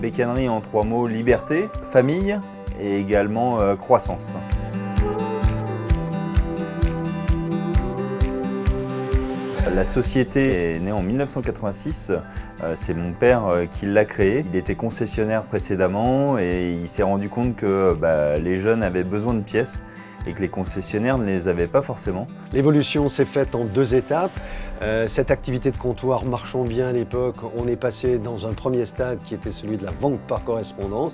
bécannerie en 3 mots: liberté, famille et également croissance. La société est née en 1986, c'est mon père qui l'a créée. Il était concessionnaire précédemment et il s'est rendu compte que les jeunes avaient besoin de pièces et que les concessionnaires ne les avaient pas forcément. L'évolution s'est faite en 2 étapes. Cette activité de comptoir marchant bien à l'époque, on est passé dans un premier stade qui était celui de la vente par correspondance.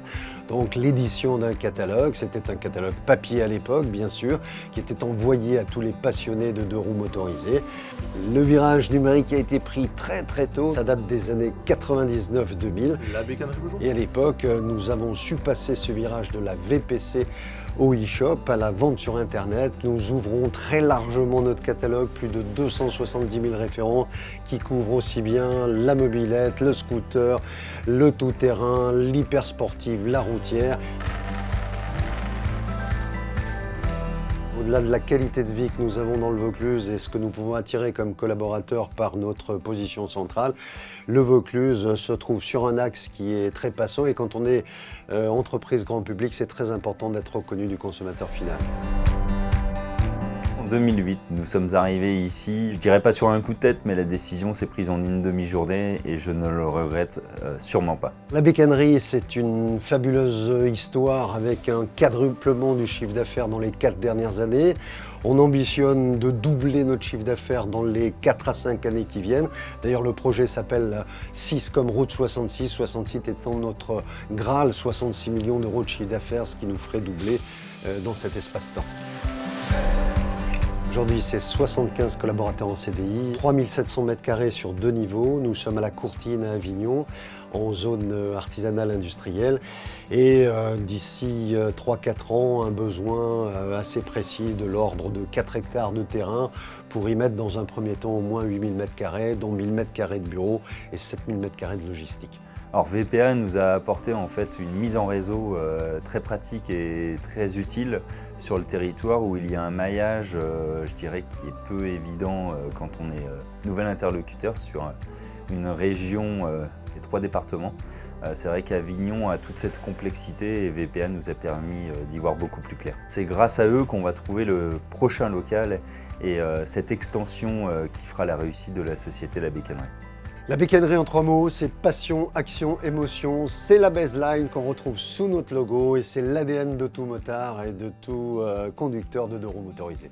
Donc l'édition d'un catalogue, c'était un catalogue papier à l'époque bien sûr, qui était envoyé à tous les passionnés de 2 roues motorisées. Le virage numérique a été pris très tôt, ça date des années 99-2000. La bécannerie toujours. Et à l'époque, nous avons su passer ce virage de la VPC au e-shop, à la vente sur Internet. Nous ouvrons très largement notre catalogue, plus de 270 000 référents qui couvrent aussi bien la mobilette, le scooter, le tout-terrain, l'hypersportive, la routière. Au-delà de la qualité de vie que nous avons dans le Vaucluse et ce que nous pouvons attirer comme collaborateurs par notre position centrale, le Vaucluse se trouve sur un axe qui est très passant et quand on est entreprise grand public, c'est très important d'être reconnu du consommateur final. En 2008, nous sommes arrivés ici, je dirais pas sur un coup de tête, mais la décision s'est prise en une demi-journée et je ne le regrette sûrement pas. La bécannerie, c'est une fabuleuse histoire avec un quadruplement du chiffre d'affaires dans les 4 dernières années. On ambitionne de doubler notre chiffre d'affaires dans les 4 à 5 années qui viennent. D'ailleurs, le projet s'appelle 6 comme route 66, 66 étant notre Graal, 66 millions d'euros de chiffre d'affaires, ce qui nous ferait doubler dans cet espace-temps. Aujourd'hui, c'est 75 collaborateurs en CDI, 3700 m² sur 2 niveaux. Nous sommes à la Courtine à Avignon, en zone artisanale industrielle. Et d'ici 3-4 ans, un besoin assez précis de l'ordre de 4 hectares de terrain pour y mettre dans un premier temps au moins 8000 m², dont 1000 m² de bureaux et 7000 m² de logistique. Alors VPA nous a apporté en fait une mise en réseau très pratique et très utile sur le territoire où il y a un maillage, je dirais, qui est peu évident quand on est nouvel interlocuteur sur une région et 3 départements. C'est vrai qu'Avignon a toute cette complexité et VPA nous a permis d'y voir beaucoup plus clair. C'est grâce à eux qu'on va trouver le prochain local et cette extension qui fera la réussite de la société La Bécannerie. La bécannerie en 3 mots, c'est passion, action, émotion. C'est la baseline qu'on retrouve sous notre logo et c'est l'ADN de tout motard et de tout conducteur de 2 roues motorisées.